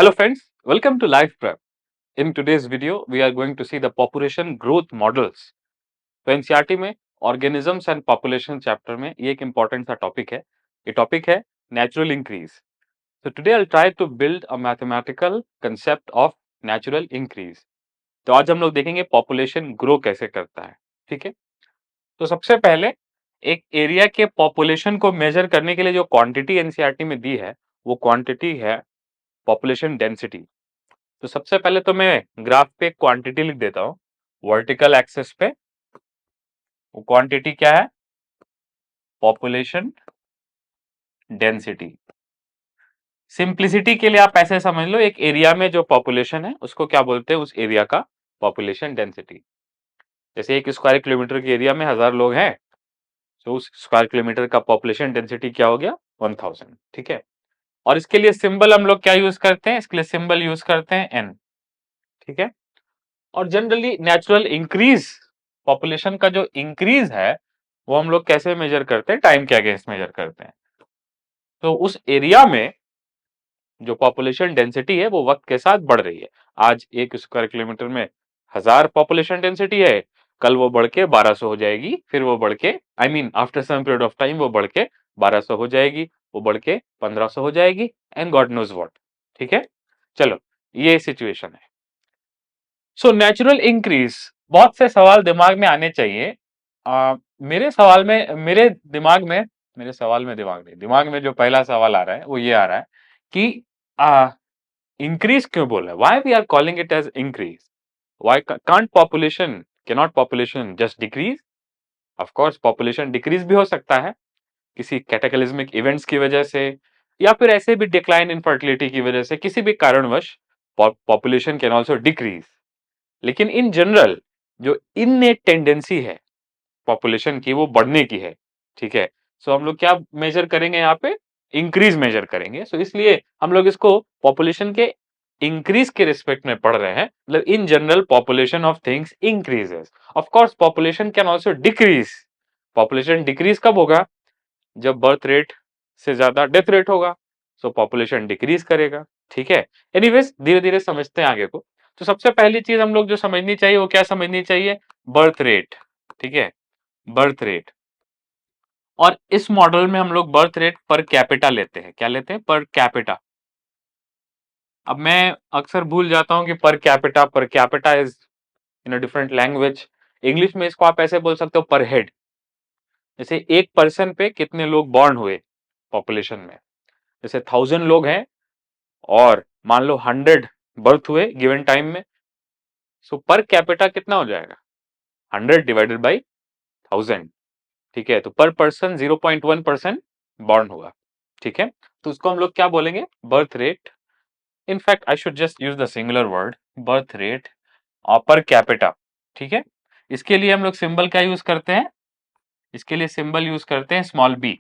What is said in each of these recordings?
Hello friends, welcome to Life Prep. In today's video, we are going to see the population growth models. तो NCERT में organisms and population chapter में ये एक important सा topic है. ये topic है natural increase. So today I'll try to build a mathematical concept of natural increase. तो आज हम लोग देखेंगे पॉपुलेशन ग्रो कैसे करता है. ठीक है. तो सबसे पहले एक एरिया के पॉपुलेशन को मेजर करने के लिए जो क्वांटिटी एनसीईआरटी में दी है वो क्वांटिटी है पॉपुलेशन डेंसिटी. तो सबसे पहले तो मैं ग्राफ पे क्वांटिटी लिख देता हूं. वर्टिकल एक्सिस पे वो क्वांटिटी क्या है? Population density. सिंप्लिसिटी के लिए आप ऐसे समझ लो, एक एरिया में जो पॉपुलेशन है उसको क्या बोलते हैं? उस एरिया का पॉपुलेशन डेंसिटी. जैसे एक स्क्वायर किलोमीटर के एरिया में 1000 लोग हैं, तो उस स्क्वायर किलोमीटर का पॉपुलेशन डेंसिटी क्या हो गया? 1000. ठीक है. और इसके लिए सिंबल हम लोग क्या यूज करते हैं? इसके लिए सिंबल यूज करते हैं एन. ठीक है. और जनरली नेचुरल इंक्रीज, पॉपुलेशन का जो इंक्रीज है वो हम लोग कैसे मेजर करते हैं? टाइम के अगेंस्ट मेजर करते हैं. तो उस एरिया में जो पॉपुलेशन डेंसिटी है वो वक्त के साथ बढ़ रही है. आज एक स्क्वायर किलोमीटर में 1000 पॉपुलेशन डेंसिटी है, कल वो बढ़ के 1200 हो जाएगी, फिर वो बढ़ के after some period of time वो बढ़ के 1200 हो जाएगी, वो बढ़ के 1500 हो जाएगी, एंड गॉड नोज व्हाट. ठीक है. चलो, ये सिचुएशन है. सो नेचुरल इंक्रीज, बहुत से सवाल दिमाग में आने चाहिए. मेरे सवाल में मेरे दिमाग में मेरे सवाल में दिमाग नहीं, दिमाग में जो पहला सवाल आ रहा है वो ये आ रहा है कि इंक्रीज क्यों बोल रहा है? Why we are calling it as increase? Why can't population, cannot population just decrease? Of course population decrease भी हो सकता है किसी कैटाक्लिज्मिक इवेंट्स की वजह से, या फिर ऐसे भी डिक्लाइन इन फर्टिलिटी की वजह से, किसी भी कारणवश पॉपुलेशन कैन आल्सो डिक्रीज. लेकिन इन जनरल जो इननेट टेंडेंसी है पॉपुलेशन की वो बढ़ने की है. ठीक है. सो हम लोग क्या मेजर करेंगे? यहाँ पे इंक्रीज मेजर करेंगे. सो इसलिए हम लोग इसको पॉपुलेशन के इंक्रीज के रिस्पेक्ट में पढ़ रहे हैं. मतलब in general population of things increases. Of course population can also decrease. Population decrease कब होगा? जब बर्थ रेट से ज्यादा डेथ रेट होगा. सो पॉपुलेशन डिक्रीज करेगा. ठीक है. एनीवेज, धीरे धीरे समझते हैं आगे को. तो सबसे पहली चीज हम लोग जो समझनी चाहिए वो क्या समझनी चाहिए? Birth rate. ठीक है. Birth rate. और इस मॉडल में हम लोग बर्थ रेट पर कैपिटा लेते हैं. क्या लेते हैं? Per capita. अब मैं अक्सर भूल जाता हूं कि per capita is in a different language. English में इसको आप ऐसे बोल सकते हो, पर हेड. जैसे एक पर्सन पे कितने लोग बॉर्न हुए पॉपुलेशन में. जैसे 1000 लोग हैं और मान लो 100 बर्थ हुए गिवन टाइम में. सो पर कैपिटा कितना हो जाएगा? 100 डिवाइडेड बाई 1000. ठीक है. तो पर पर्सन 0.1% बॉर्न हुआ. ठीक है. तो उसको हम लोग क्या बोलेंगे? Birth rate. In fact I should just use the singular word birth rate और पर कैपिटा. ठीक है. इसके लिए हम लोग सिंबल क्या यूज करते हैं? इसके लिए सिंबल यूज करते हैं small b.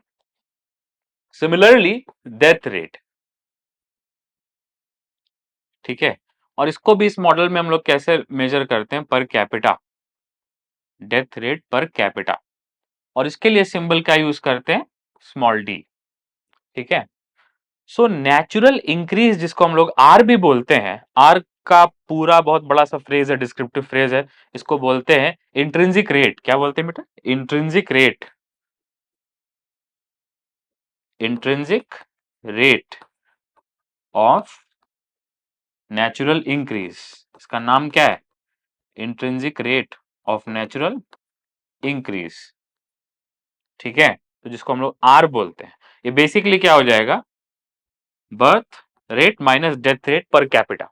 Similarly death rate. ठीक है. और इसको भी इस मॉडल में हम लोग कैसे मेजर करते हैं? Per capita. Death rate per capita. और इसके लिए सिंबल क्या यूज करते हैं? Small D. ठीक है. सो नेचुरल इंक्रीज, जिसको हम लोग आर भी बोलते हैं, आर का पूरा बहुत बड़ा सा फ्रेज है, डिस्क्रिप्टिव फ्रेज है. इसको बोलते हैं इंट्रिंसिक रेट. क्या बोलते हैं बेटा? Intrinsic rate. Intrinsic rate of natural increase. इसका नाम क्या है? Intrinsic rate of natural increase. ठीक है. तो जिसको हम लोग आर बोलते हैं, ये बेसिकली क्या हो जाएगा? Birth rate minus death rate per capita.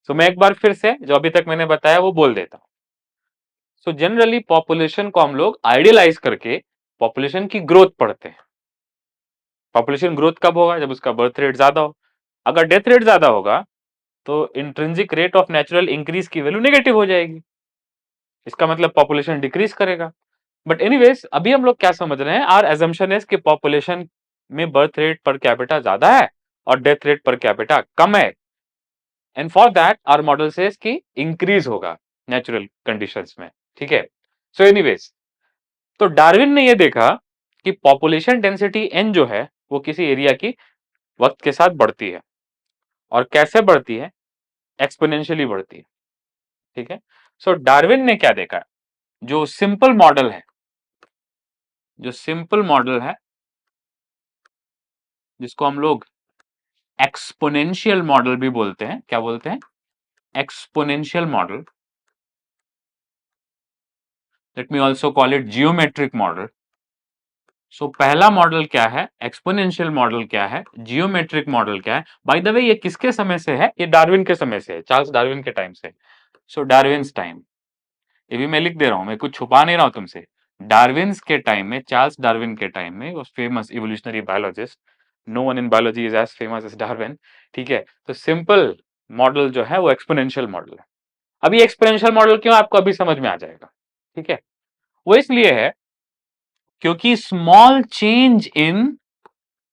So मैं एक बार फिर से जो अभी तक मैंने बताया वो बोल देता हूं. सो जनरली पॉपुलेशन को हम लोग आइडियलाइज करके पॉपुलेशन की ग्रोथ पढ़ते हैं. पॉपुलेशन ग्रोथ कब होगा? जब उसका बर्थ रेट ज्यादा हो. अगर डेथ रेट ज्यादा होगा तो intrinsic rate of natural increase की वैल्यू नेगेटिव हो जाएगी. इसका मतलब पॉपुलेशन डिक्रीज करेगा. बट एनीवेज, अभी हम लोग क्या समझ रहे हैं? आर एजम्पशन इज कि पॉपुलेशन में बर्थ रेट पर कैपिटा ज्यादा है और डेथ रेट पर कैपिटा कम है. And for that our model says कि इंक्रीज होगा नेचुरल कंडीशंस में. ठीक है. सो एनीवेज, तो डार्विन ने यह देखा कि पॉपुलेशन डेंसिटी एन जो है वो किसी एरिया की वक्त के साथ बढ़ती है. और कैसे बढ़ती है? एक्सपोनेंशियली बढ़ती है। ठीक है, सो डार्विन ने क्या देखा, जो सिंपल मॉडल है, जो सिंपल मॉडल है जिसको हम लोग एक्सपोनेंशियल मॉडल भी बोलते हैं, क्या बोलते हैं? Exponential model, let me also call it geometric model. So पहला मॉडल क्या है? एक्सपोनेंशियल मॉडल क्या है? जियोमेट्रिक मॉडल क्या है? बाय द वे ये किसके समय से है? ये डार्विन के समय से है, चार्ल्स डार्विन के टाइम से। सो डार्विन्स टाइम, ये भी मैं लिख दे रहा हूं, मैं कुछ छुपा नहीं रहा हूं तुमसे। डार्विन्स के टाइम में, चार्ल्स डार्विन के टाइम में, वो famous evolutionary biologist, no one in biology is as famous as Darwin. ठीक है, तो सिंपल मॉडल जो है वो एक्सपोनेंशियल मॉडल है। अभी एक्सपोनेंशियल मॉडल क्यों, आपको अभी समझ में आ जाएगा। ठीक है, वो इसलिए है क्योंकि small change in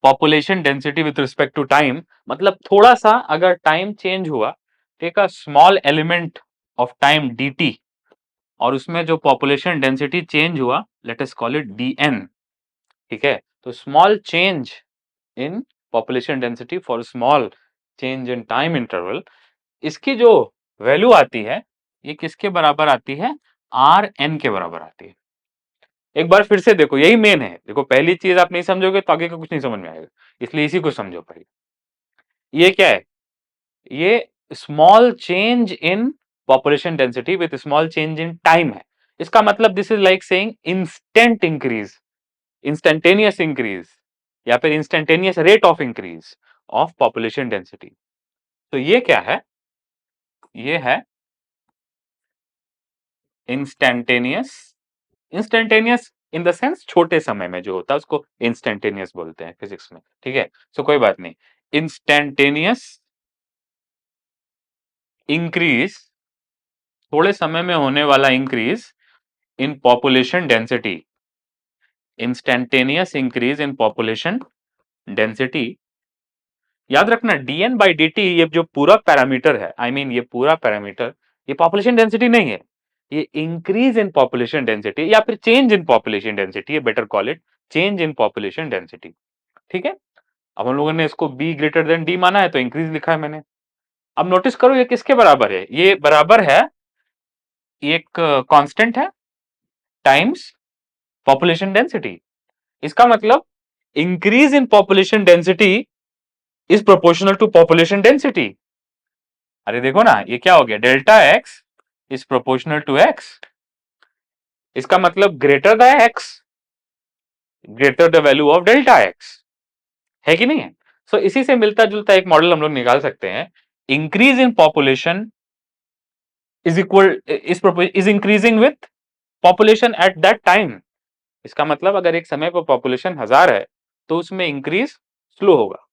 population density with respect to time, मतलब थोड़ा सा अगर टाइम चेंज हुआ, take a small element of time dt, और उसमें जो पॉपुलेशन डेंसिटी चेंज हुआ, let us call it dn। ठीक है, तो small change in population density for small change in time interval, इसकी जो वैल्यू आती है, ये किसके बराबर आती है? rn के बराबर आती है। एक बार फिर से देखो, यही मेन है। देखो, पहली चीज आप नहीं समझोगे तो आगे का कुछ नहीं समझ में आएगा, इसलिए इसी को समझो पहले। ये क्या है? ये small change in population density with small change in time है। इसका मतलब this is like saying instant increase, instantaneous increase, या फिर instantaneous rate of increase of population density. तो ये क्या है? ये है instantaneous, instantaneous in the sense छोटे समय में जो होता है उसको इंस्टेंटेनियस बोलते हैं फिजिक्स में। ठीक है, सो कोई बात नहीं। इंस्टेंटेनियस इंक्रीज, थोड़े समय में होने वाला increase in population density, instantaneous increase in population density. याद रखना dn बाई dt, ये जो पूरा पैरामीटर है, आई मीन ये पूरा पैरामीटर, ये पॉपुलेशन डेंसिटी नहीं है, ये इंक्रीज इन पॉपुलेशन डेंसिटी या फिर चेंज इन पॉपुलेशन डेंसिटी, ये better call it change in population density. ठीक है, अब हम लोगों ने इसको b ग्रेटर देन d माना है, तो इंक्रीज लिखा है मैंने। अब नोटिस करो ये किसके बराबर है? ये बराबर है, एक कांस्टेंट है टाइम्स पॉपुलेशन डेंसिटी। इसका मतलब increase in population density is proportional to population density. अरे देखो ना, ये क्या हो गया? Delta x is proportional to x. इसका मतलब greater the x, greater the value of delta x, है कि नहीं है? सो इसी से मिलता जुलता एक मॉडल हम लोग निकाल सकते हैं। Increase in population is equal is increasing with population at that time. इसका मतलब अगर एक समय पर पॉपुलेशन 1000 है तो उसमें इंक्रीज स्लो होगा,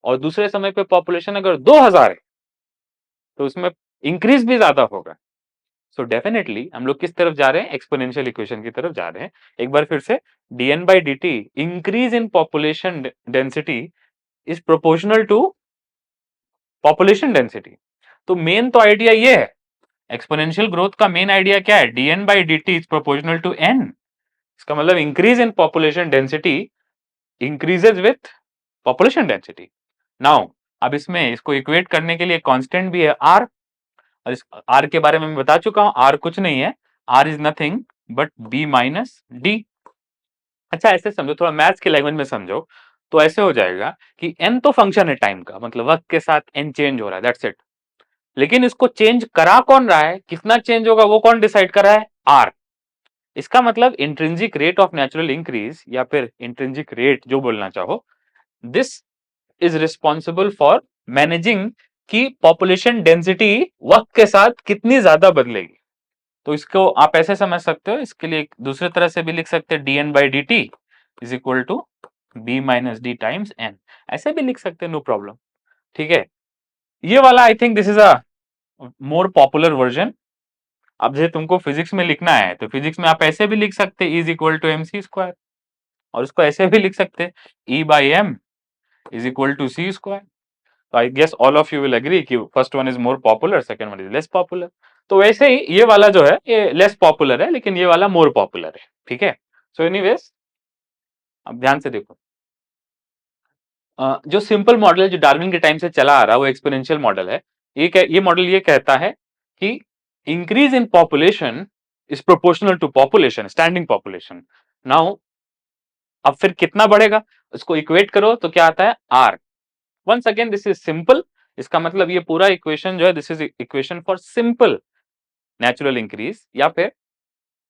और दूसरे समय पे पॉपुलेशन अगर 2000 है तो उसमें इंक्रीज भी ज्यादा होगा। सो डेफिनेटली हम लोग किस तरफ जा रहे हैं? एक्सपोनेंशियल इक्वेशन की तरफ जा रहे हैं। एक बार फिर से, dn by dt, increase in population density is proportional to population density. तो मेन तो आइडिया ये है, एक्सपोनेंशियल ग्रोथ का मेन आइडिया क्या है? dn by dt is proportional to n। इसका मतलब increase in population density increases with population density. Now अब इसमें इसको इक्वेट करने के लिए कांस्टेंट भी है r, और इस r के बारे में मैं बता चुका हूं, r कुछ नहीं है, r is nothing but b minus D. अच्छा ऐसे समझो, थोड़ा मैथ्स के लैंग्वेज में समझो, तो ऐसे हो जाएगा कि n तो फंक्शन है टाइम का, मतलब वक्त के साथ n चेंज हो रहा है, दैट्स इट। लेकिन इसको चेंज करा कौन रहा है, कितना चेंज होगा वो कौन डिसाइड कर रहा है? r। इसका मतलब intrinsic rate of natural increase, या फिर इंट्रिंसिक रेट जो बोलना चाहो, this is responsible for managing की पॉपुलेशन डेंसिटी वक्त के साथ कितनी ज्यादा बदलेगी। तो इसको आप ऐसे समझ सकते हो, इसके लिए दूसरे तरह से भी लिख सकते हैं, dn by dt is equal to b minus d times n, ऐसे भी लिख सकते हैं, नो प्रॉब्लम। ठीक है, ये वाला I think this is a more popular version. अब जैसे तुमको फिजिक्स में लिखना है तो फिजिक्स में आप ऐसे भी लिख सकते हैं, is equal to mc square, और उसको ऐसे भी लिख सकते हैं, e by m is equal to c square. तो I guess all of you will agree कि first one is more popular, second one is less popular. तो वैसे ही ये वाला जो है ये लेस पॉपुलर है, लेकिन ये वाला मोर पॉपुलर है। ठीक है, सो एनीवेज अब ध्यान से देखो, जो सिंपल मॉडल है जो डार्विन के टाइम से चला आ रहा है वो एक्सपोनेंशियल मॉडल है। ये मॉडल ये कहता है कि increase in population is proportional to population, standing population. Now अब फिर कितना बढ़ेगा उसको इक्वेट करो तो क्या आता है r. Once again this is simple, इसका मतलब ये पूरा इक्वेशन जो है this is equation for simple natural increase या फिर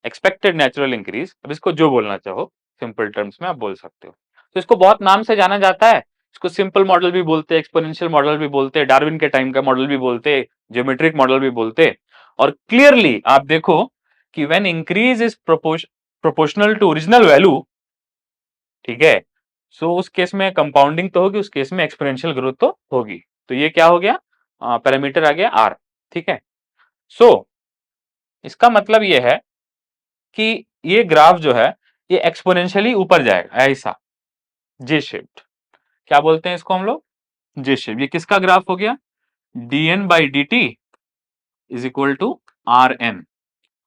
एक्सपेक्टेड नेचुरल इंक्रीज। अब इसको जो बोलना चाहो सिंपल टर्म्स में आप बोल सकते हो। तो इसको बहुत नाम से जाना जाता है, इसको सिंपल मॉडल भी बोलते हैं, एक्सपोनेंशियल मॉडल भी बोलते हैं, डार्विन के टाइम का मॉडल भी बोलते हैं, ज्योमेट्रिक मॉडल भी बोलते हैं। और क्लियरली आप देखो कि when increase is proportional to original value, ठीक है, सो उस केस में कंपाउंडिंग तो होगी, उस केस में एक्सपोनेंशियल ग्रोथ तो होगी। तो ये क्या हो गया, पैरामीटर आ गया आर। ठीक है, सो इसका मतलब ये है कि ये ग्राफ जो है ये एक्सपोनेंशियली ऊपर जाएगा ऐसा, जे शेप्ड। क्या बोलते हैं इसको हम लोग, जे शेप। ये किसका ग्राफ हो गया, dn by d t is equal to r n.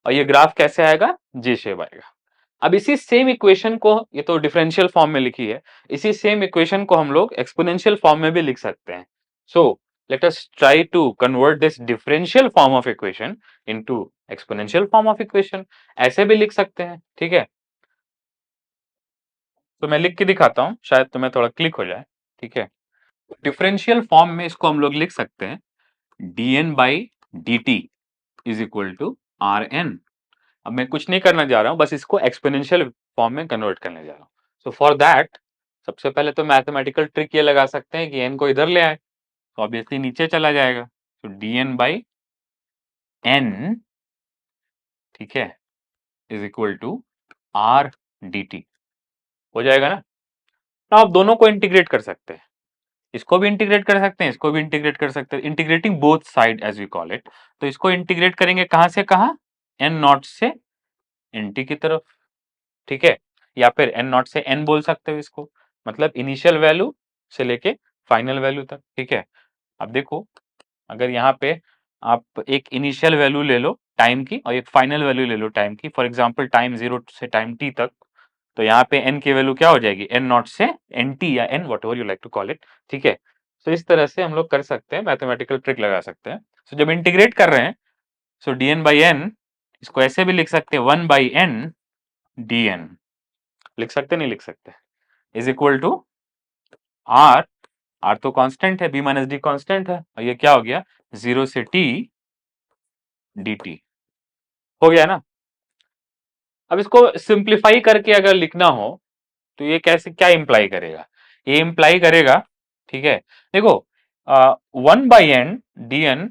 और ये ग्राफ कैसे आएगा, जे शेप आएगा। अब इसी सेम इक्वेशन को, ये तो डिफरेंशियल फॉर्म में लिखी है, इसी सेम इक्वेशन को हम लोग एक्सपोनेंशियल फॉर्म में भी लिख सकते हैं। So let us try to convert this differential form of equation into exponential form of equation. ऐसे भी लिख सकते हैं, ठीक है। तो मैं लिख के दिखाता हूं, शायद तुम्हें थोड़ा क्लिक हो जाए। ठीक है, डिफरेंशियल फॉर्म में इसको हम लोग लिख सकते हैं dn by d t is equal to r n. अब मैं कुछ नहीं करना जा रहा हूं, बस इसको एक्सपोनेंशियल फॉर्म में कन्वर्ट करने जा रहा हूं। सो फॉर दैट सबसे पहले तो मैथमेटिकल ट्रिक ये लगा सकते हैं कि n को इधर ले आए तो ऑब्वियसली नीचे चला जाएगा। तो dn बाई n, ठीक है, is equal to r d t हो जाएगा ना। तो आप दोनों को इंटीग्रेट कर सकते हैं, इसको भी इंटीग्रेट कर सकते हैं, इसको भी इंटीग्रेट कर सकते हैं, integrating both side as we call it. तो इसको इंटीग्रेट करेंगे कहां से कहां, एन नॉट से एन टी की तरफ, ठीक है, या फिर एन नॉट से एन बोल सकते हो इसको, मतलब इनिशियल वैल्यू से लेके फाइनल वैल्यू तक। ठीक है, अब देखो अगर यहाँ पे आप एक इनिशियल वैल्यू ले लो टाइम की और एक फाइनल वैल्यू ले लो टाइम की, फॉर एग्जांपल टाइम 0 से टाइम टी तक, तो यहाँ पे एन की वैल्यू क्या हो जाएगी, एन नॉट से एन टी या n whatever you like to call it. ठीक है, तो इस तरह से हम लोग कर सकते हैं, मैथमेटिकल ट्रिक लगा सकते हैं। सो जब इंटीग्रेट कर रहे हैं, सो डी एन बाई एन, इसको ऐसे भी लिख सकते हैं 1 बाई एन डी एन, लिख सकते नहीं लिख सकते, is equal to r, r तो कांस्टेंट है, बी माइनस डी कांस्टेंट है, और ये क्या हो गया 0 से टी डी टी, हो गया ना। अब इसको सिंप्लीफाई करके अगर लिखना हो तो ये कैसे क्या इंप्लाई करेगा, ये इंप्लाई करेगा, ठीक है, देखो 1/n dn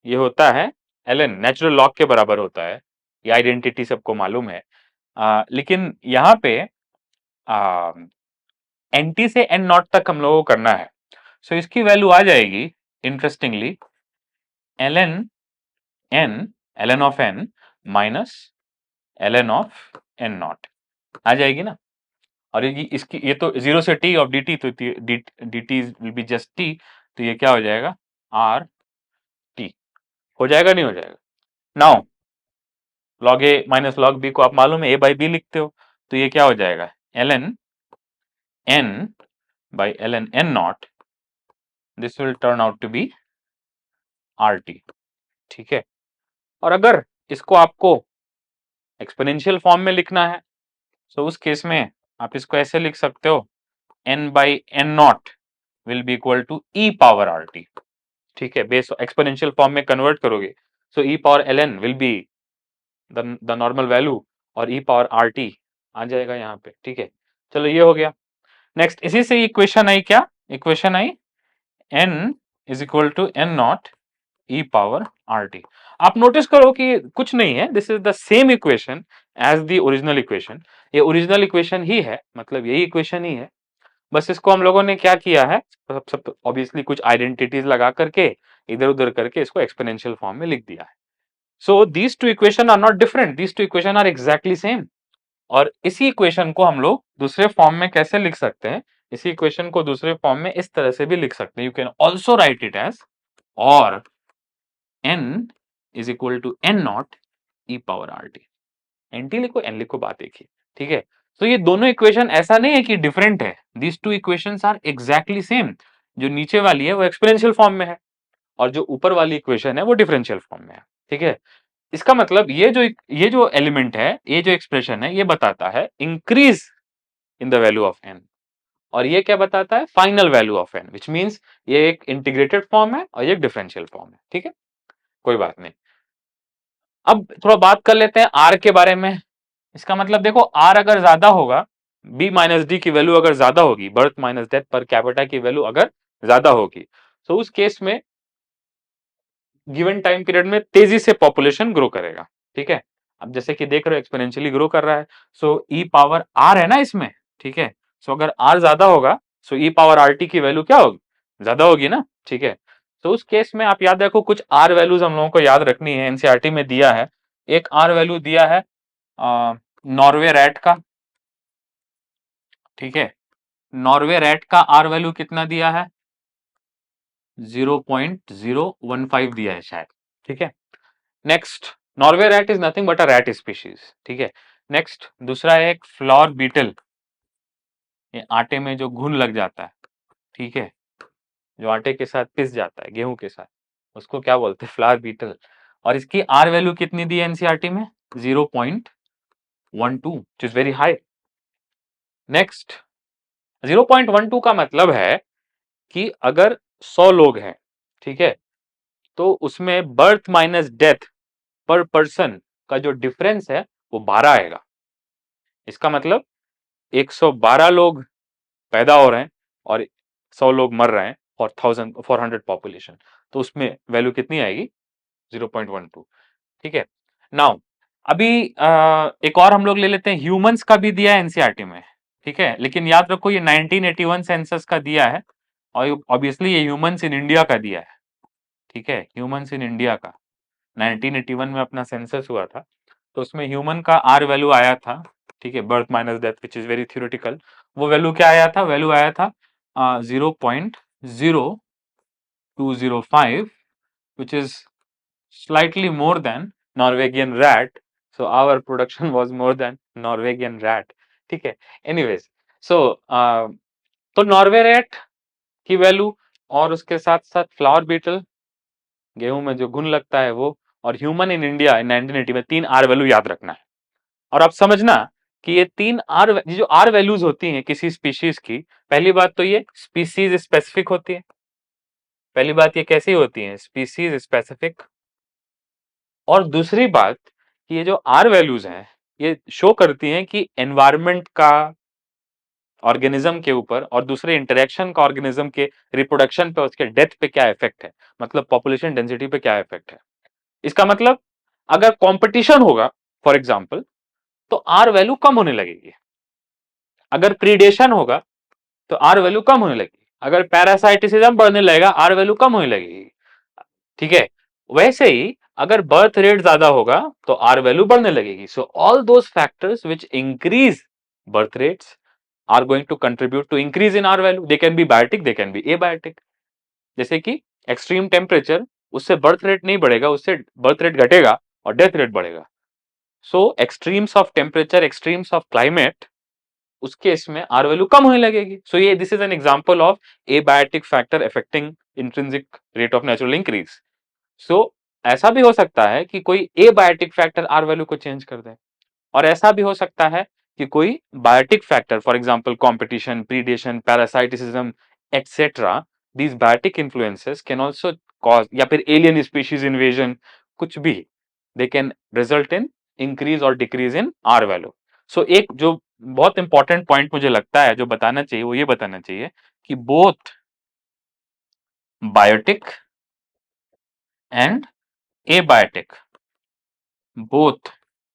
ये होता है ln, नेचुरल लॉग के बराबर होता है, ये आइडेंटिटी सबको मालूम है। लेकिन यहाँ पे nt से n नॉट तक हम लोगों को करना है। सो इसकी वैल्यू आ जाएगी interestingly ln n, ln of n माइनस ln ऑफ n नॉट आ जाएगी ना। और ये इसकी ये तो 0 से t ऑफ dt, तो dt will be just t, तो ये क्या हो जाएगा r t, हो जाएगा नहीं हो जाएगा। Now log a minus log b को आप मालूम है a बाई बी लिखते हो, तो ये क्या हो जाएगा ln n by ln n naught, this will turn out to be rt। ठीक है, और अगर इसको आपको एक्सपोनेंशियल फॉर्म में लिखना है तो उस केस में आप इसको ऐसे लिख सकते हो n by n naught will be equal to e power rt। ठीक है, बेस एक्सपोनेंशियल फॉर्म में कन्वर्ट करोगे, so e power ln will be the normal value और e पावर rt आ जाएगा यहाँ पे। ठीक है, चलो ये हो गया। नेक्स्ट इसी से इक्वेशन आई, क्या इक्वेशन आई, n is equal to n naught e power rt। आप नोटिस करो कि कुछ नहीं है, this is the same equation as the original equation, ये ओरिजिनल इक्वेशन ही है, मतलब यही इक्वेशन ही है, बस इसको हम लोगों ने क्या किया है, सब ऑब्वियसली कुछ आइडेंटिटीज लगा करके इधर उधर करके इसको एक्सपोनेंशियल फॉर्म में लिख दिया है। So these two equation are not different, these two equation are exactly same. और इसी इक्वेशन को हम लोग दूसरे फॉर्म में कैसे लिख सकते हैं, इसी इक्वेशन को दूसरे फॉर्म में इस तरह से भी लिख सकते हैं, you can also write it as और n is equal to n naught e power rt, nt लिखो n लिखो, बात एक ही। ठीक है, तो ये दोनों इक्वेशन ऐसा नहीं है कि डिफरेंट है, these two equations are exactly same. जो नीचे वाली है वो एक्सपोनेंशियल फॉर्म में है और जो ऊपर वाली इक्वेशन है वो डिफरेंशियल फॉर्म में है। ठीक है, इसका मतलब ये जो एलिमेंट है, ये जो एक्सप्रेशन है, ये बताता है increase in the value of n, और ये क्या बताता है, final value of n, which means ये एक इंटीग्रेटेड फॉर्म है और ये एक डिफरेंशियल फॉर्म है। ठीक है, कोई बात नहीं। अब थोड़ा बात कर लेते हैं आर के बारे में। इसका मतलब देखो, आर अगर ज्यादा होगा, बी माइनस डी की वैल्यू अगर ज्यादा होगी, birth minus death per capita की वैल्यू अगर ज्यादा होगी, तो उस केस में गिवन टाइम पीरियड में तेजी से पॉपुलेशन ग्रो करेगा। ठीक है, अब जैसे कि देख रहे हो एक्सपोनेंशियली ग्रो कर रहा है, सो ई पावर आर है ना इसमें। ठीक है, सो अगर आर ज्यादा होगा, सो ई पावर आर टी की वैल्यू क्या होगी, ज्यादा होगी ना। ठीक है, तो उस केस में आप याद रखो, कुछ आर वैल्यूज हम लोगों को याद रखनी है, एनसीईआरटी में दिया है। एक आर वैल्यू दिया है नॉर्वे रैट का। ठीक है, नॉर्वे रैट का आर वैल्यू कितना दिया है, 0.015 दिया है शायद। ठीक है, next, Norway rat is nothing but a rat species. ठीक है, नेक्स्ट दूसरा है एक फ्लॉर बीटल, ये आटे में जो घुन लग जाता है। ठीक है, जो आटे के साथ पिस जाता है, गेहूं के साथ, उसको क्या बोलते हैं, फ्लावर बीटल। और इसकी आर वैल्यू कितनी दी है एनसीईआरटी में, 0.12, which is very high. Next, 0.12 का मतलब है कि अगर 100 लोग हैं, ठीक है, तो उसमें बर्थ माइनस डेथ पर पर्सन का जो डिफरेंस है वो 12 आएगा। इसका मतलब 112 लोग पैदा हो रहे हैं और 100 लोग मर रहे हैं फॉर 100 पॉपुलेशन, तो उसमें वैल्यू कितनी आएगी, 0.12। ठीक है, नाउ अभी एक और हम लोग ले लेते हैं, ह्यूमंस का भी दिया है एनसीईआरटी में। ठीक है, लेकिन याद रखो ये 1981 सेंसस का दिया है और ऑब्वियसली ये ह्यूमंस इन इंडिया का दिया है। ठीक है, ह्यूमंस इन इंडिया का 1981 में अपना सेंसस हुआ था, तो उसमें ह्यूमन का आर वैल्यू आया था। ठीक है, birth minus death which is very theoretical. वो वैल्यू क्या आया था, वैल्यू आया था 0.0205, which is slightly more than Norwegian rat. So our production was more than Norwegian rat. ठीक है, anyways, so तो नॉर्वे रैट की वैल्यू और उसके साथ साथ फ्लावर बीटल, गेहूं में जो घुन लगता है वो, और ह्यूमन इन इंडिया इन 1980 में, 3 आर वैल्यू याद रखना है। और आप समझना कि ये 3 आर, जो आर वैल्यूज होती हैं किसी स्पीशीज की, पहली बात तो ये स्पीशीज स्पेसिफिक होती है। पहली बात ये कैसी होती है, स्पीशीज स्पेसिफिक। और दूसरी बात कि ये जो आर वैल्यूज हैं, ये शो करती हैं कि एनवायरनमेंट का ऑर्गेनिज्म के ऊपर और दूसरे इंटरेक्शन का ऑर्गेनिज्म के रिप्रोडक्शन पे, उसके डेथ पे क्या इफेक्ट है, मतलब पॉपुलेशन डेंसिटी पे क्या इफेक्ट है। इसका मतलब अगर कंपटीशन होगा फॉर एग्जांपल, तो आर वैल्यू कम होने लगेगी। अगर प्रीडेशन होगा तो आर वैल्यू कम होने लगेगी। अगर पैरासाइटिसिज्म बढ़ने लगेगा, आर वैल्यू कम होने लगेगी। ठीक है, वैसे ही अगर बर्थ रेट ज्यादा होगा तो आर वैल्यू बढ़ने लगेगी। So all those factors which increase birth rates are going to contribute to increase in are value. They can be biotic, they can be abiotic. जैसे कि एक्सट्रीम टेम्परेचर, उससे birth rate नहीं बढ़ेगा, उससे birth rate घटेगा और death rate बढ़ेगा। So extremes of temperature, extremes of climate, उस केस में आर वैल्यू कम होने लगेगी। सो ये this is an example of abiotic factor affecting intrinsic rate of natural increase. So ऐसा भी हो सकता है कि कोई एबायोटिक फैक्टर आर वैल्यू को चेंज कर दे, और ऐसा भी हो सकता है कि कोई biotic factor, for example competition, predation, parasitism etcetera, these biotic influences can also cause, या फिर एलियन स्पीशीज इन्वेजन, कुछ भी, they can result in increase और decrease in are value. So एक जो बहुत इंपॉर्टेंट पॉइंट मुझे लगता है जो बताना चाहिए, वो ये बताना चाहिए कि both biotic and abiotic, both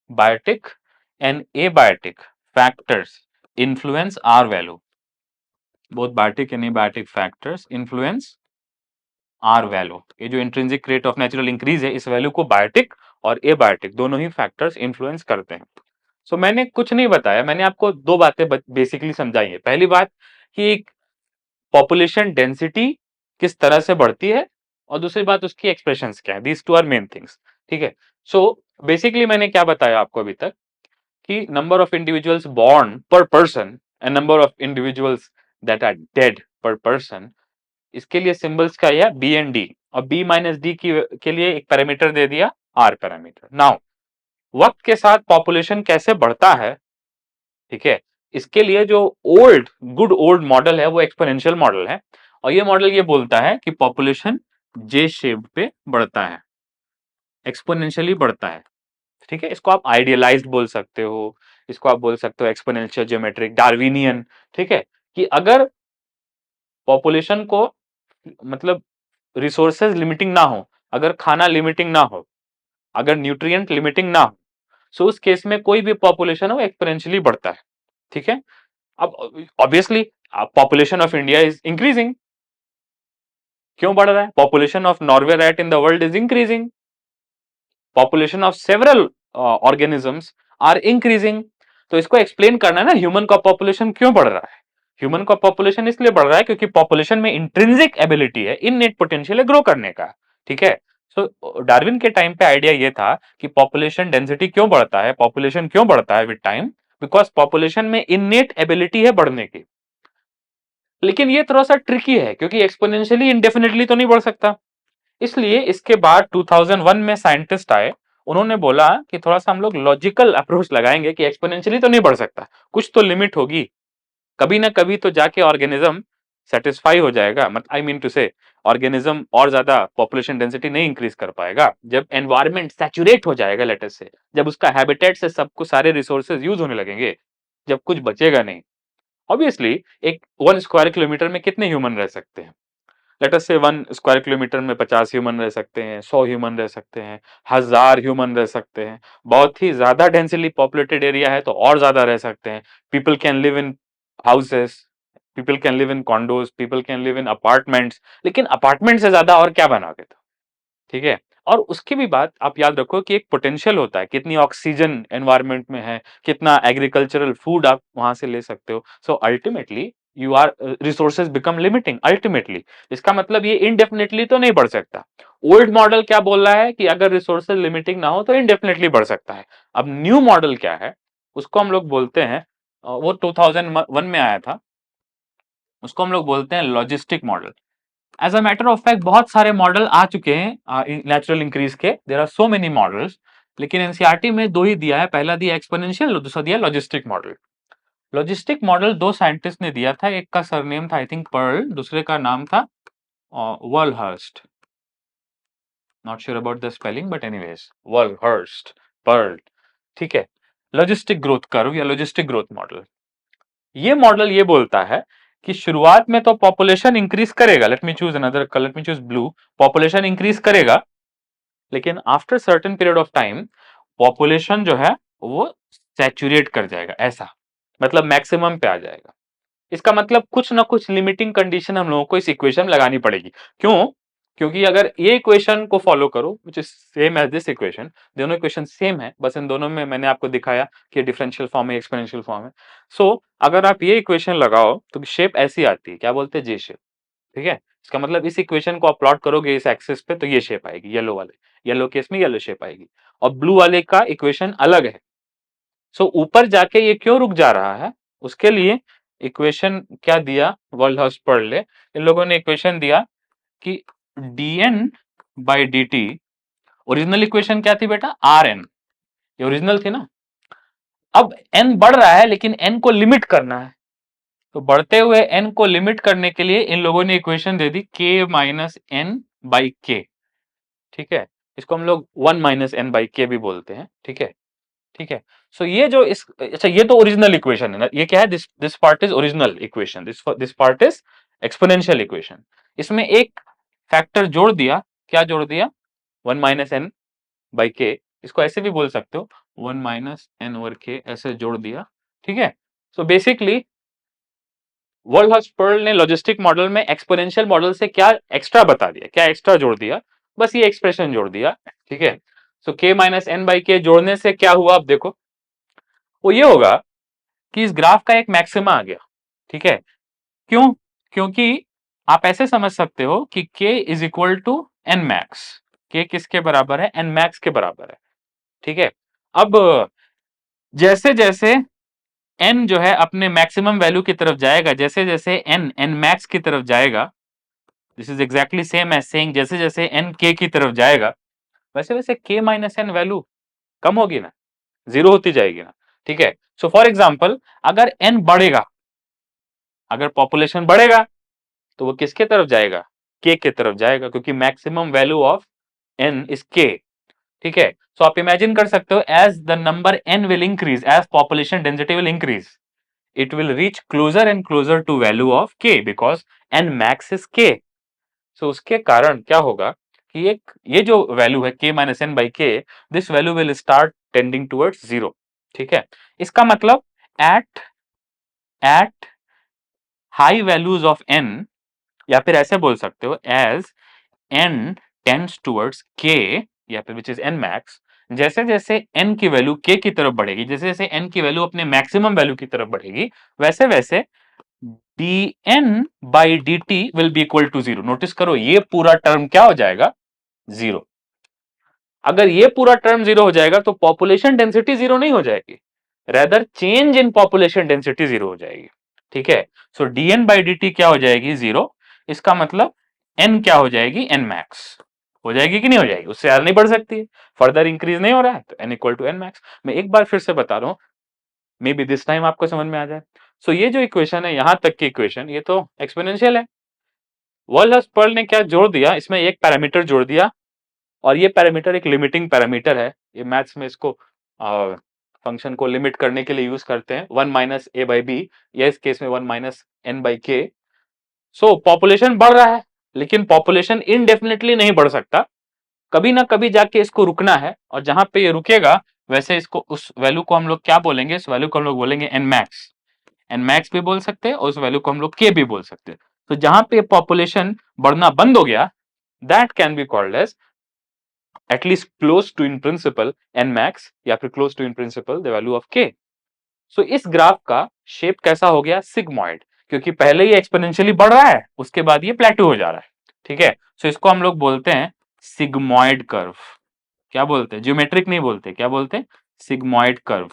biotic and abiotic factors influence R value. Both biotic and abiotic factors influence R value. ये जो intrinsic rate of natural increase है, इस वैल्यू को बायोटिक और एबायोटिक दोनों ही फैक्टर्स इन्फ्लुएंस करते हैं। सो मैंने कुछ नहीं बताया, मैंने आपको दो बातें बेसिकली समझाई है। पहली बात कि पॉपुलेशन डेंसिटी किस तरह से बढ़ती है, और दूसरी बात उसकी एक्सप्रेशंस क्या है। These two are main things. ठीक है, सो बेसिकली मैंने क्या बताया आपको अभी तक कि number of individuals born per person and number of individuals that are dead per person, इसके लिए सिंबल्स क्या है बी एंड डी, और बी माइनस डी के लिए एक पैरामीटर दे दिया आर पैरामीटर। नाउ वक्त के साथ पॉपुलेशन कैसे बढ़ता है, ठीक है, इसके लिए जो ओल्ड गुड ओल्ड मॉडल है वो एक्सपोनेंशियल मॉडल है, और ये मॉडल ये बोलता है कि पॉपुलेशन जे शेप पे बढ़ता है, एक्सपोनेंशियली बढ़ता है, ठीक है। इसको आप आइडियलाइज्ड बोल सकते हो, इसको आप बोल सकते हो एक्सपोनेंशियल ज्योमेट्रिक, डार्विनियन, ठीक है, कि अगर पॉपुलेशन को मतलब रिसोर्सेज लिमिटिंग ना हो, अगर खाना लिमिटिंग ना हो, अगर न्यूट्रिएंट लिमिटिंग ना हो, सो उस केस में कोई भी पॉपुलेशन हो एक्सपोनेंशियली बढ़ता है, ठीक है। अब obviously population of India is increasing, क्यों बढ़ रहा है? Population of Norway rat in the world is increasing, population of several organisms are increasing. तो इसको एक्सप्लेन करना है ना, ह्यूमन का पॉपुलेशन क्यों बढ़ रहा है। ह्यूमन का पॉपुलेशन इसलिए बढ़ रहा है क्योंकि पॉपुलेशन में इंट्रिंसिक एबिलिटी है, इननेट पोटेंशियल है ग्रो करने का, ठीक है। सो डार्विन के टाइम पे आइडिया ये था कि पॉपुलेशन डेंसिटी क्यों बढ़ता है, पॉपुलेशन क्यों बढ़ता है विद टाइम, बिकॉज पॉपुलेशन में इननेट एबिलिटी है बढ़ने की। लेकिन ये थोड़ा सा ट्रिकी है क्योंकि एक्सपोनेंशियली इंडेफिनेटली तो नहीं बढ़ सकता, इसलिए इसके बाद 2001 में साइंटिस्ट आए, उन्होंने बोला कि थोड़ा सा हम लोग लॉजिकल अप्रोच लगाएंगे कि एक्सपोनेंशियली तो नहीं बढ़ सकता, कुछ तो लिमिट होगी, कभी ना कभी तो जाके ऑर्गेनिज्म सेटिस्फाई हो जाएगा, मतलब आई मीन टू से ऑर्गेनिज्म और ज्यादा पॉपुलेशन डेंसिटी नहीं इंक्रीज कर पाएगा जब एनवायरमेंट सैचुरेट हो जाएगा लेटेस्ट से, जब उसका हैबिटेट से सब कुछ सारे रिसोर्सेज यूज होने लगेंगे, जब कुछ बचेगा नहीं। ऑब्वियसली एक 1 स्क्वायर किलोमीटर में कितने ह्यूमन रह सकते हैं? लेट अस से 1 स्क्वायर किलोमीटर में 50 ह्यूमन रह सकते हैं, 100 ह्यूमन रह सकते हैं, 1000 ह्यूमन रह सकते हैं, बहुत ही ज्यादा डेंसली पॉपुलेटेड एरिया है तो और ज्यादा रह सकते हैं। People can live in houses, people can live in condos, people can live in apartments, लेकिन अपार्टमेंट से ज्यादा और क्या बनाओगे, तो ठीक है। और उसकी भी बात आप याद रखो कि एक पोटेंशियल होता है, कितनी ऑक्सीजन एनवायरनमेंट में है, कितना एग्रीकल्चरल फूड आप वहां से ले सकते हो। So ultimately you are resources become limiting ultimately, इसका मतलब ये इनडेफिनेटली तो नहीं बढ़ सकता। ओल्ड मॉडल क्या बोल रहा है कि अगर रिसोर्सेज लिमिटिंग ना हो तो इनडेफिनेटली बढ़ सकता है। अब न्यू मॉडल क्या है, उसको हम लोग बोलते हैं, वो 2001 में आया था, उसको हम लोग बोलते हैं logistic model. As a matter of fact बहुत सारे मॉडल आ चुके हैं नेचुरल इंक्रीज के, there are so many models, लेकिन एनसीईआरटी में दो ही दिया है, पहला दिया एक्सपोनेंशियल, दूसरा दिया लॉजिस्टिक मॉडल। लॉजिस्टिक मॉडल दो साइंटिस्ट ने दिया था, एक का सरनेम था आई थिंक पर्ल, दूसरे का नाम था Verhulst, not sure about the spelling but anyways Verhulst, Pearl, ठीक है। लॉजिस्टिक ग्रोथ कर्व या लॉजिस्टिक ग्रोथ मॉडल, ये मॉडल ये बोलता है कि शुरुआत में तो पॉपुलेशन इंक्रीज करेगा, let me choose another colour, let me choose blue, population increase करेगा, लेकिन after certain period of time population जो है वो सैचुरेट कर जाएगा, ऐसा मतलब मैक्सिमम पे आ जाएगा। इसका मतलब कुछ ना कुछ लिमिटिंग कंडीशन हम लोगों को इस इक्वेशन में लगानी पड़ेगी। क्यों? क्योंकि अगर ये इक्वेशन को फॉलो करो which is same as this equation, दोनों इक्वेशन सेम है, बस इन दोनों में मैंने आपको दिखाया कि डिफरेंशियल फॉर्म है, एक्सपोनेंशियल फॉर्म है। सो अगर आप ये इक्वेशन लगाओ तो शेप ऐसी आती है, क्या बोलते हैं, जे शेप, ठीक है। इसका मतलब इस इक्वेशन को आप प्लॉट करोगे इस एक्सिस पे तो ये शेप आएगी, येलो वाले, येलो केस में येलो शेप आएगी, और ब्लू वाले का इक्वेशन अलग है। सो ऊपर जाके ये क्यों रुक जा रहा है, उसके लिए इक्वेशन क्या दिया वर्ल्ड हाउस पर्ले, इन लोगों ने इक्वेशन दिया कि dn by d T, original equation क्या थी बेटा, आर एन, ये ओरिजिनल थी ना। अब n बढ़ रहा है लेकिन n को लिमिट करना है, तो बढ़ते हुए n को लिमिट करने के लिए इन लोगों ने इक्वेशन दे दी k minus n by k, ठीक है। इसको हम लोग 1 माइनस एन बाई के भी बोलते हैं, ठीक है, ठीक है। सो ये जो इस, अच्छा ये तो ओरिजिनल इक्वेशन है ना, ये क्या है, this part is original equation, this part is exponential equation. इसमें एक फैक्टर जोड़ दिया, क्या जोड़ दिया, 1 माइनस एन बाई के, इसको ऐसे भी बोल सकते हो 1 माइनस एन ओवर के, ऐसे जोड़ दिया, ठीक है। सो बेसिकली वर्ल्ड हॉस पर्ल ने लॉजिस्टिक मॉडल में एक्सपोनेंशियल मॉडल से क्या एक्स्ट्रा बता दिया, क्या एक्स्ट्रा जोड़ दिया, बस ये एक्सप्रेशन जोड़ दिया, ठीक है। सो के माइनस एन बाई के जोड़ने से क्या हुआ, आप देखो वो ये होगा कि इस ग्राफ का एक मैक्सिमा आ गया, ठीक है। क्यों? क्योंकि आप ऐसे समझ सकते हो कि k is equal to n max, k किसके बराबर है, एन मैक्स के बराबर है, ठीक है। अब जैसे जैसे n जो है अपने मैक्सिमम वैल्यू की तरफ जाएगा, जैसे जैसे n मैक्स की तरफ जाएगा, this is exactly same as saying जैसे जैसे n k की तरफ जाएगा, वैसे वैसे k माइनस n वैल्यू कम होगी ना, जीरो होती जाएगी ना। ठीक है, सो फॉर एग्जाम्पल अगर n बढ़ेगा, अगर पॉपुलेशन बढ़ेगा तो वो किसके तरफ जाएगा, k के तरफ जाएगा, क्योंकि maximum value of n is k। ठीक है, सो आप इमेजिन कर सकते हो as the number n will increase, as population density will increase, it will reach closer and closer to value of k because n max is k। so उसके कारण क्या होगा कि एक ये जो वैल्यू है k minus n by k, this value will start tending towards zero. ठीक है, इसका मतलब at at high values of n, या फिर ऐसे बोल सकते हो as n tends towards k, या फिर विच इज n मैक्स, जैसे जैसे n की वैल्यू k की तरफ बढ़ेगी, जैसे जैसे n की वैल्यू अपने मैक्सिमम वैल्यू की तरफ बढ़ेगी, वैसे वैसे dn by dt will be equal to zero. Notice करो ये पूरा टर्म क्या हो जाएगा, जीरो। अगर ये पूरा टर्म जीरो हो जाएगा तो पॉपुलेशन डेंसिटी जीरो नहीं हो जाएगी, rather change in population density zero हो जाएगी। ठीक है, सो dn बाई dt क्या हो जाएगी, जीरो। इसका मतलब n क्या हो जाएगी, n मैक्स हो जाएगी कि नहीं हो जाएगी, उससे ज्यादा नहीं बढ़ सकती है, फर्दर इंक्रीज नहीं हो रहा है तो n equal to n max. मैं एक बार फिर से बता रहा हूं, मे बी दिस टाइम आपको समझ में आ जाए। सो ये जो इक्वेशन है, यहां तक की इक्वेशन, ये तो एक्सपोनेंशियल है। वर्ल्ड पर्ल ने क्या जोड़ दिया, इसमें एक पैरामीटर जोड़ दिया, और ये पैरामीटर एक लिमिटिंग पैरामीटर है। ये मैथ्स में इसको फंक्शन को लिमिट करने के लिए यूज करते हैं, one minus A by B, या इस केस में वन माइनस एन बाई के। सो पॉपुलेशन बढ़ रहा है, लेकिन पॉपुलेशन इनडेफिनेटली नहीं बढ़ सकता, कभी ना कभी जाके इसको रुकना है, और जहां पे ये रुकेगा वैसे इसको, उस वैल्यू को हम लोग क्या बोलेंगे, इस वैल्यू को हम लोग बोलेंगे एन मैक्स। एन मैक्स भी बोल सकते हैं और उस वैल्यू को हम लोग के भी बोल सकते हैं। तो जहां पे पॉपुलेशन बढ़ना बंद हो गया, that can be called as at least close to in principle n max, या फिर close to in principle the value of k. So इस ग्राफ का शेप कैसा हो गया, सिग्मॉइड, क्योंकि पहले ये एक्सपोनेंशियली बढ़ रहा है, उसके बाद ये प्लेटू हो जा रहा है। ठीक है, सो इसको हम लोग बोलते हैं सिग्मॉइड कर्व। क्या बोलते हैं, ज्योमेट्रिक नहीं बोलते, क्या बोलते हैं, सिग्मॉइड कर्व।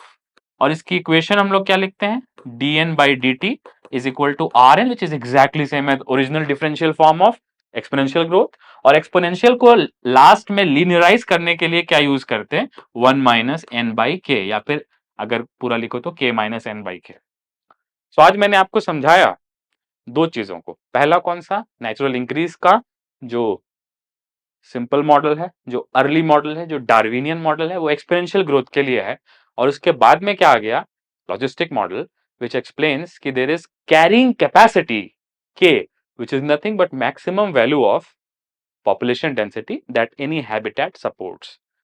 और इसकी इक्वेशन हम लोग क्या लिखते हैं, dn by dt is equal to rn, which is exactly same as original differential form of exponential growth. और एक्सपोनेंशियल को लास्ट में लीनियराइज करने के लिए क्या यूज करते हैं, वन माइनस एन बाई के, या फिर अगर पूरा लिखो तो k माइनस एन बाई के। तो आज मैंने आपको समझाया दो चीजों को, पहला कौन सा, नेचुरल इंक्रीज का जो सिंपल मॉडल है, जो अर्ली मॉडल है, जो डार्विनियन मॉडल है, वो एक्सपोनेंशियल ग्रोथ के लिए है। और उसके बाद में क्या आ गया, लॉजिस्टिक मॉडल, विच एक्सप्लेन्स कि देयर इज कैरिंग कैपेसिटी के, which is nothing but maximum value of population density that any habitat supports।